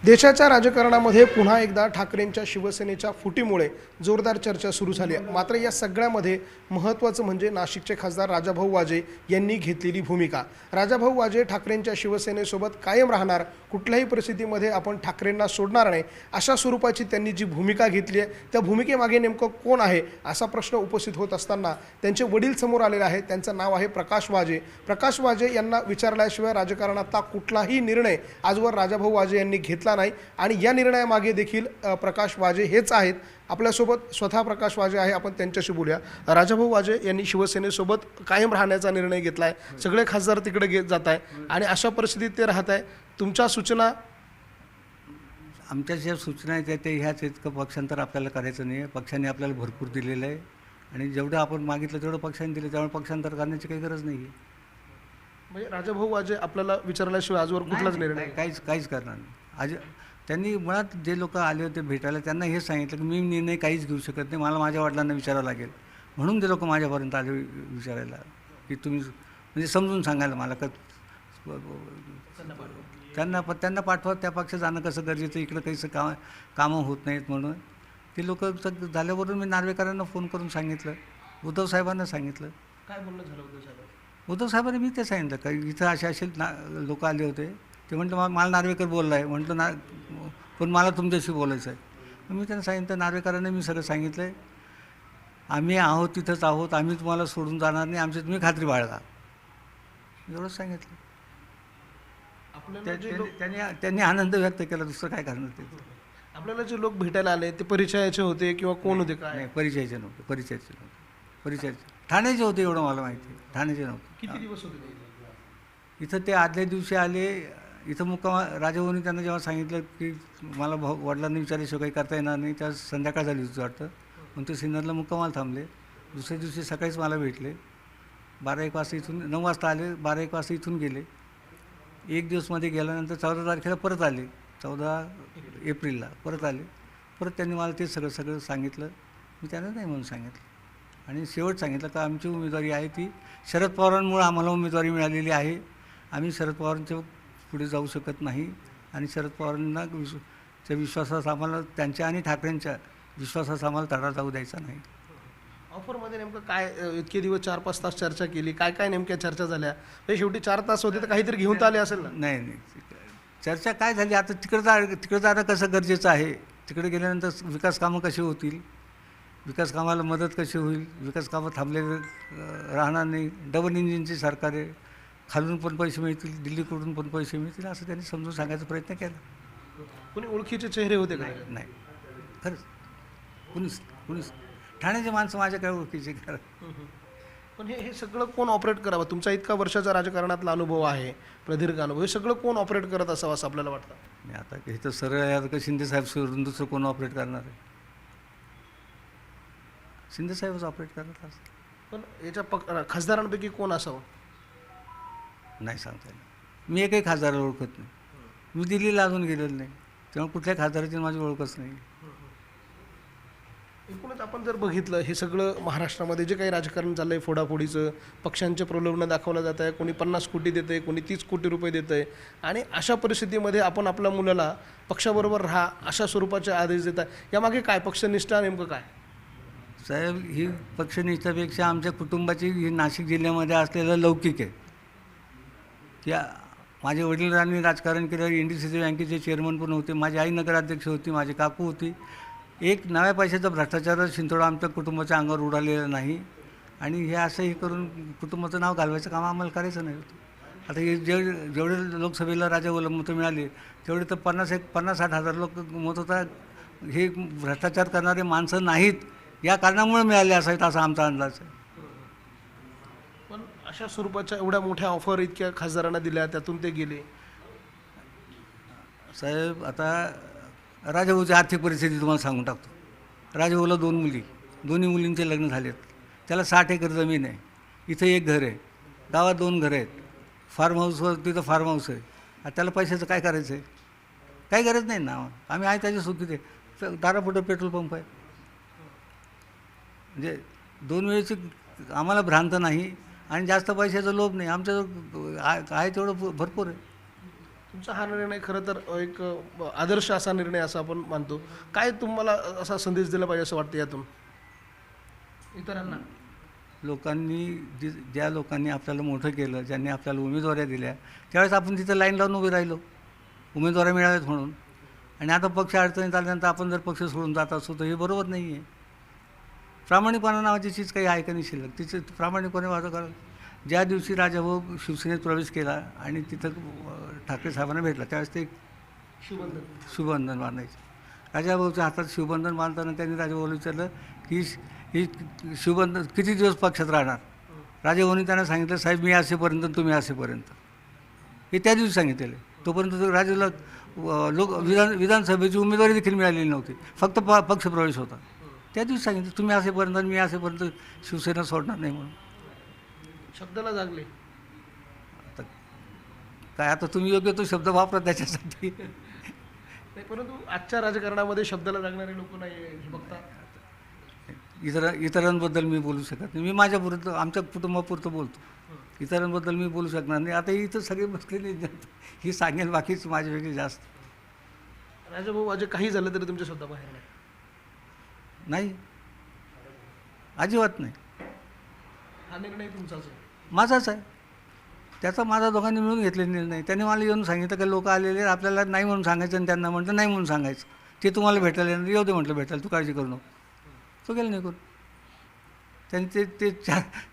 देशाच्या राजकारणामध्ये पुन्हा एकदा ठाकरेंच्या शिवसेनेच्या फुटीमुळे जोरदार चर्चा सुरू झाली आहे। मात्र या सगळ्यामध्ये महत्त्वाचं म्हणजे नाशिकचे खासदार राजाभाऊ वाजे यांनी घेतलेली भूमिका। राजाभाऊ वाजे ठाकरेंच्या शिवसेनेसोबत कायम राहणार, कुठल्याही परिस्थितीमध्ये आपण ठाकरेंना सोडणार नाही, अशा स्वरूपाची त्यांनी जी भूमिका घेतली आहे, त्या भूमिकेमागे नेमकं कोण आहे असा प्रश्न उपस्थित होत असताना त्यांचे वडील समोर आलेले आहेत। त्यांचं नाव आहे प्रकाश वाजे। प्रकाश वाजे यांना विचारल्याशिवाय राजकारणातला कुठलाही निर्णय आजवर राजाभाऊ वाजे यांनी घेतला नाही आणि या निर्णयामागे देखील प्रकाश वाजे हेच आहेत। आपल्यासोबत स्वतः प्रकाश वाजे आहे, आपण त्यांच्याशी बोलूया। राजाभाऊ वाजे यांनी शिवसेनेसोबत कायम राहण्याचा निर्णय घेतला आहे। सगळे खासदार तिकडे जात आहे आणि अशा परिस्थितीत ते राहत आहे। तुमच्या सूचना? आमच्या ज्या सूचना आहेत ते ह्याच इतकं पक्षांतर आपल्याला करायचं नाही आहे। पक्षाने आपल्याला भरपूर दिलेलं आहे आणि जेवढं आपण मागितलं तेवढं पक्षाने दिलं, त्यामुळे पक्षांतर करण्याची काही गरज नाही आहे। म्हणजे राजाभाऊ वाजे आपल्याला विचारल्याशिवाय आजवर कुठलाच निर्णय काहीच करणार नाही। आज त्यांनी मुळात जे लोक आले होते भेटायला त्यांना हेच सांगितलं की मी निर्णय काहीच घेऊ शकत नाही, मला माझ्या वडिलांना विचारावं लागेल, म्हणून ते लोक माझ्यापर्यंत आले विचारायला की तुम्ही म्हणजे समजून सांगायला मला का त्यांना पाठवा, त्या पक्षात जाणं कसं गरजेचं, इकडं काहीच कामं होत नाहीत म्हणून ते लोक झाल्यावरून मी नार्वेकरांना फोन करून सांगितलं, उद्धव साहेबांना सांगितलं। काय बोलणं झालं उद्धव साहेब? उद्धव साहेबांनी मी ते सांगितलं का इथं असे लोक आले होते, ते म्हटलं मला नार्वेकर बोलला आहे, म्हटलं पण मला तुमच्याशी बोलायचं आहे। मी त्यांना सांगितलं, नार्वेकरांना मी सगळं सांगितलं आहे, आम्ही आहोत तिथंच आहोत, आम्ही तुम्हाला सोडून जाणार नाही, आमची तुम्ही खात्री बाळगा, एवढंच सांगितलं। त्यांनी आनंद व्यक्त केला, दुसरं काय करणार ते। आपल्याला जे लोक भेटायला आले ते परिचयाचे होते किंवा कोण होते? काय नाही, परिचयाचे नव्हते। ठाण्याचे होते एवढं मला माहिती आहे, ठाण्याचे नव्हते। किती दिवस होते इथं ते आदल्या दिवशी आले, इथं मुक्काम राजाभाऊनी त्यांना जेव्हा सांगितलं की मला वडिलांनी विचारल्याशिवाय काही करता येणार नाही, त्या संध्याकाळ झाली होती वाटतं, मग ते सिन्नरला मुक्कामाला थांबले। दुसऱ्या दिवशी सकाळीच मला भेटले, 12-1 वाजता इथून, 9 वाजता आले, 12-1 वाजता इथून गेले। एक दिवसमध्ये गेल्यानंतर 14 तारखेला परत आले, 14 एप्रिलला परत आले। परत त्यांनी मला ते सगळं सांगितलं, मी त्यांना नाही म्हणून सांगितलं आणि शेवट सांगितलं का आमची उमेदवारी आहे ती शरद पवारांमुळे आम्हाला उमेदवारी मिळालेली आहे, आम्ही शरद पवारांच्या पुढे जाऊ शकत नाही आणि शरद पवारांना त्या विश्वासास आम्हाला, त्यांच्या आणि ठाकरेंच्या विश्वासास आम्हाला तडा जाऊ द्यायचा नाही। ऑफरमध्ये नेमकं काय इतके दिवस 4-5 तास चर्चा केली, काय नेमक्या चर्चा झाल्या? शेवटी 4 तास होते तर काहीतरी घेऊन आले असेल ना? नाही, चर्चा काय झाली, आता तिकडं जाणं कसं गरजेचं आहे, तिकडे गेल्यानंतर विकास कामं कशी होतील, विकास कामाला मदत कशी होईल, विकास कामं थांबलेले राहणार नाही, डबल इंजिनची सरकार आहे, खालून पण पैसे मिळतील, दिल्लीकडून पण पैसे मिळतील, असं त्यांनी समजून सांगायचा प्रयत्न केला। कोणी ओळखीचे चेहरे होते का? नाही, खरंच कुणीच ठाण्याचे माणसं माझ्याकडे ओळखीचे खरं। पण हे सगळं कोण ऑपरेट करावं? तुमचा इतका वर्षाचा राजकारणातला अनुभव आहे, प्रदीर्घ अनुभव, हे सगळं कोण ऑपरेट करत असावं असं आपल्याला वाटतं? नाही, आता हे तर सरळ आहे, आता शिंदेसाहेब सोडून दुसरं कोण ऑपरेट करणार आहे? शिंदेसाहेबच ऑपरेट करत असतात। पण याच्या खासदारांपैकी कोण असावं? नाही सांगता येईल, मी एकही खासदाराला ओळखत नाही, मी दिल्लीला अजून गेलेलो नाही, तेव्हा कुठल्या खासदाराची माझी ओळखच नाही। एकूणच आपण जर बघितलं हे सगळं महाराष्ट्रामध्ये जे काही राजकारण चाललं आहे, फोडाफोडीचं, पक्षांचे प्रलोभनं दाखवलं जात आहे, कोणी 50 कोटी देतं आहे, कोणी 30 कोटी रुपये देतं आहे आणि अशा परिस्थितीमध्ये आपण आपल्या मुलाला पक्षाबरोबर राहा अशा स्वरूपाचे आदेश देत आहे, यामागे काय पक्षनिष्ठा नेमकं काय? साहेब, ही पक्षनिष्ठापेक्षा आमच्या कुटुंबाची ही नाशिक जिल्ह्यामध्ये असलेलं लौकिक आहे की माझे वडिलांनी राजकारण केलं, NDCC बँकेचे चेअरमन पण होते, माझी आई नगराध्यक्ष होती, माझी काकू होती, एक नव्या पैशाचा भ्रष्टाचार शिंतोडा आमच्या कुटुंबाच्या अंगावर उडालेला नाही आणि हे असं हे करून कुटुंबाचं नाव घालवायचं काम आम्हाला करायचं नाही होतं। आता हे जेवढे लोकसभेला राजाभाऊला मतं मिळाली तेवढे तर 50-60 हजार लोक मत होता, हे भ्रष्टाचार करणारे माणसं नाहीत या कारणामुळे मिळाले असावेत असा आमचा अंदाज आहे। पण अशा स्वरूपाच्या एवढ्या मोठ्या ऑफर इतक्या खासदारांना दिल्या, त्यातून ते गेले। साहेब, आता राजाभाऊची आर्थिक परिस्थिती तुम्हाला सांगून टाकतो। राजाभाऊला 2 मुली, दोन्ही मुलींचे लग्न झालेत, त्याला 60 एकर जमीन आहे, इथं एक घर आहे, गावात 2 घरं आहेत, फार्म हाऊसवर तिथं फार्म हाऊस आहे, आता त्याला पैशाचं काय करायचं आहे? काही गरज नाही ना, आम्ही आहे त्याच्या सुखीत आहे, दारापुढं पेट्रोल पंप आहे, म्हणजे 2 वेळेची आम्हाला भ्रांत नाही आणि जास्त पैशाचा लोभ नाही, आमच्याजवळ आहे तेवढं भरपूर आहे। तुमचा हा निर्णय खरं तर एक आदर्श असा निर्णय असं आपण मानतो. काय तुम्हाला असा संदेश दिला पाहिजे असं वाटतं यातून इतरांना? लोकांनी ज्या लोकांनी आपल्याला मोठं केलं, ज्यांनी आपल्याला उमेदवाऱ्या दिल्या, त्यावेळेस आपण तिथं लाईन लावून उभे राहिलो उमेदवाऱ्या मिळाव्यात म्हणून. आणि आता पक्ष अडचणीत आल्यानंतर आपण जर पक्ष सोडून जात असतो तर हे बरोबर नाही आहे. प्रामाणिकपणा नावाची चीज काही आहे का नाही शिल्लक? तिचं प्रामाणिकपणे वाटं करा. ज्या दिवशी राजाभाऊ शिवसेनेत प्रवेश केला आणि तिथं ठाकरे साहेबांना भेटला, त्यावेळेस ते शिवबंधन शिवबंधन बांधायचं. राजाभाऊच्या हातात शिवबंधन बांधताना त्यांनी राजाभाऊला विचारलं की ही शिवबंधन किती दिवस पक्षात राहणार? राजाभाऊनी त्यांना सांगितलं, साहेब मी असेपर्यंत तुम्ही असेपर्यंत. हे त्या दिवशी सांगितलेलं. तोपर्यंत राजाला विधानसभेची उमेदवारी देखील मिळालेली नव्हती, फक्त पक्षप्रवेश होता. त्या दिवशी सांगितलं तुम्ही असेपर्यंत मी असेपर्यंत शिवसेना सोडणार नाही म्हणून. शब्दाला जागले. आता काय, आता तुम्ही योग्य तो शब्द वापरा त्याच्यासाठी. नाही, परंतु आजच्या राजकारणामध्ये शब्दाला जागणारे लोक नाही हे बघता. इतरांबद्दल मी बोलू शकत नाही. मी माझ्यापुरतं आमच्या कुटुंबापुरतं बोलतो. इतरांबद्दल मी बोलू शकणार नाही. आता इथं सगळे बसलेले ही सांगेल, बाकीच माझ्यापेक्षा जास्त. राजाभाऊ वाजे काही झालं तरी तुमच्या शब्दाबाहेर नाही. नाही, अजिबात नाही. हा निर्णय तुमचाच आहे. माझाच आहे. त्याचा माझा दोघांनी मिळून घेतलेला निर्णय. त्यांनी मला येऊन सांगितलं की लोक आलेले आपल्याला नाही म्हणून सांगायचं आणि त्यांना म्हटलं नाही म्हणून सांगायचं. ते तुम्हाला भेटायला येणार, येऊ दे म्हटलं भेटायला, तू काळजी करू नको. तो गेलं नाही करून. त्यांचे ते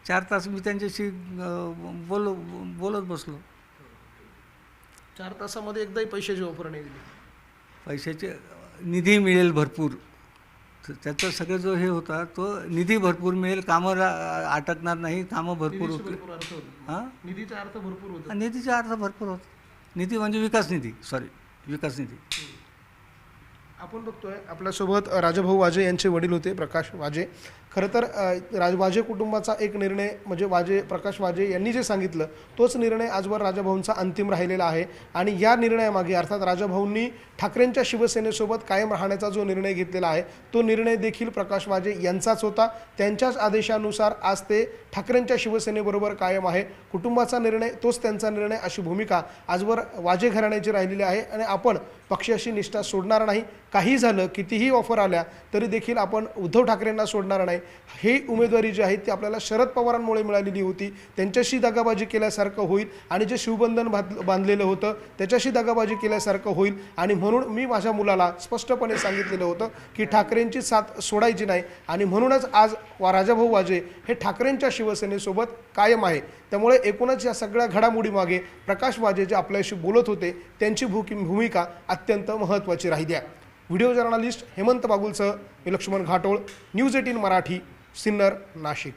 4 तास मी त्यांच्याशी बोलत बसलो. 4 तासामध्ये एकदाही पैशाची ऑफर नाही दिली. पैशाचे निधी मिळेल भरपूर. त्याचं सगळं जो हे होता तो निधी भरपूर मिळेल, कामं अटकणार नाही, कामं भरपूर होतील. हां, निधीचा अर्थ भरपूर होता. निधीचा अर्थ भरपूर होता. निधी म्हणजे विकास निधी, विकास निधी. आपण बघतोय आपल्यासोबत राजाभाऊ वाजे यांचे वडील होते, प्रकाश वाजे. खरं तर वाजे कुटुंबाचा एक निर्णय म्हणजे प्रकाश वाजे यांनी जे सांगितलं तोच निर्णय आजवर राजाभाऊंचा अंतिम राहिलेला आहे. आणि या निर्णयामागे अर्थात राजाभाऊंनी ठाकरेंच्या शिवसेनेसोबत कायम राहण्याचा जो निर्णय घेतलेला आहे तो निर्णय देखील प्रकाश वाजे यांचाच होता. त्यांच्याच आदेशानुसार आज ते ठाकरेंच्या शिवसेनेबरोबर कायम आहे. कुटुंबाचा निर्णय तोच त्यांचा निर्णय अशी भूमिका आजवर वाजे घराण्याची राहिलेली आहे. आणि आपण पक्षाशी निष्ठा सोडणार नाही. काही झालं, कितीही ऑफर आल्या तरी देखील आपण उद्धव ठाकरेंना सोडणार नाही. ही उमेदवारी जी आहे ती आपल्याला शरद पवारांमुळे मिळालेली होती. त्यांच्याशी दगाबाजी केल्यासारखं होईल आणि जे शिवबंधन बांधलेलं होतं त्याच्याशी दगाबाजी केल्यासारखं होईल. आणि म्हणून मी माझ्या मुलाला स्पष्टपणे सांगितलेलं होतं की ठाकरेंची साथ सोडायची नाही. आणि म्हणूनच आज राजाभाऊ वाजे हे ठाकरेंच्या शिवसेनेसोबत कायम आहे. त्यामुळे एकूणच या सगळ्या घडामोडीमागे प्रकाश वाजे जे आपल्याशी बोलत होते त्यांची भूमिका अत्यंत महत्त्वाची राहिली आहे. व्हिडिओ जर्नलिस्ट हेमंत बागुलसह मी लक्ष्मण घाटोळ, न्यूज 18 मराठी, सिन्नर, नाशिक.